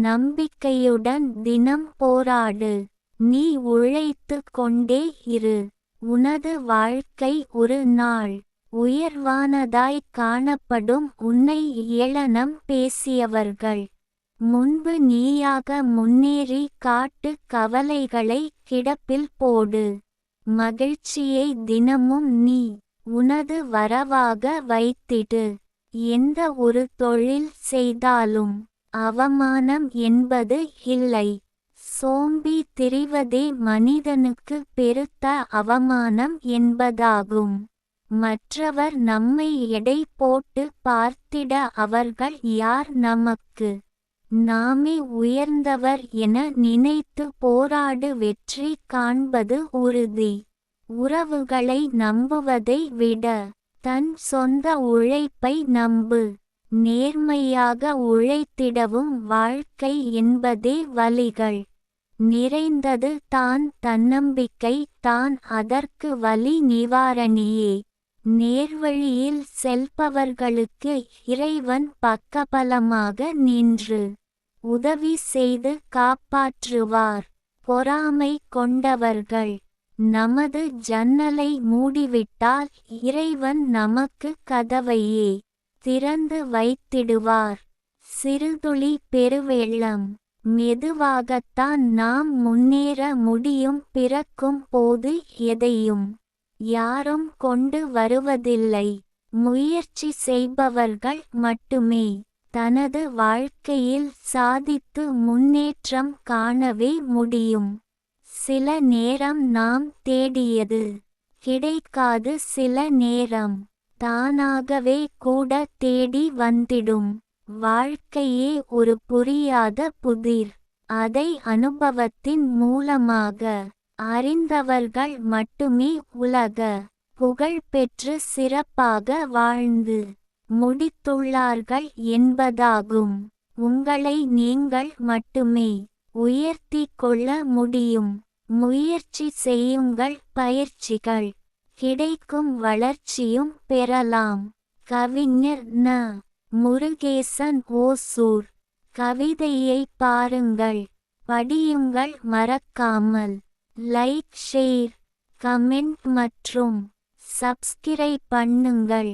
நம்பிக்கையுடன் தினம் போராடு. நீ உழைத்து கொண்டே இரு. உனது வாழ்க்கை ஒரு நாள் உயர்வானதாய் காணப்படும். உன்னை ஏளனம் பேசியவர்கள் முன்பு நீயாக முன்னேறி காட்டு. கவலைகளை கிடப்பில் போடு. மகிழ்ச்சியை தினமும் நீ உனது வரவாக வைத்திடு. எந்த ஒரு தொழில் செய்தாலும் அவமானம் என்பது இல்லை. சோம்பி திரிவதே மனிதனுக்கு பெருத்த அவமானம் என்பதாகும். மற்றவர் நம்மை எடை போட்டு பார்த்திட அவர்கள் யார் நமக்கு? நாமே உயர்ந்தவர் என நினைத்து போராடு. வெற்றி காண்பது உறுதி. உறவுகளை நம்புவதை விட தன் சொந்த உழைப்பை நம்பு. நேர்மையாக உழைத்திடவும் வாழ்க்கை என்பதே வழிகள் நிறைந்தது தான். தன்னம்பிக்கை தான் அதற்கு வழி நிவாரணியே. நேர்வழியில் செல்பவர்களுக்கு இறைவன் பக்கபலமாக நின்று உதவி செய்து காப்பாற்றுவார். பொறாமை கொண்டவர்கள் நமது ஜன்னலை மூடிவிட்டால் இறைவன் நமக்கு கதவையே திறந்து வைத்திடுவார். சிறுதுளி பெருவெள்ளம். மெதுவாகத்தான் நாம் முன்னேற முடியும். பிறக்கும் போது எதையும் யாரும் கொண்டு வருவதில்லை. முயற்சி செய்பவர்கள் மட்டுமே தனது வாழ்க்கையில் சாதித்து முன்னேற்றம் காணவே முடியும். சில நேரம் நாம் தேடியது கிடைக்காது. சில நேரம் தானாகவே கூட தேடி வந்திடும். வாழ்க்கையே ஒரு புரியாத புதிர். அதை அனுபவத்தின் மூலமாக அறிந்தவர்கள் மட்டுமே உலக புகழ் பெற்று சிறப்பாக வாழ்ந்து முடித்துள்ளார்கள் என்பதாகும். உங்களை நீங்கள் மட்டுமே உயர்த்தி கொள்ள முடியும். முயற்சி செய்யுங்கள். பயிற்சிகள் கிடைக்கும். வளர்ச்சியும் பெறலாம். கவிஞர் ந. முருகேசன் ஓசூர். கவிதையை பாருங்கள், படியுங்கள். மறக்காமல் லைக், ஷேர், கமெண்ட் மற்றும் சப்ஸ்கிரைப் பண்ணுங்கள்.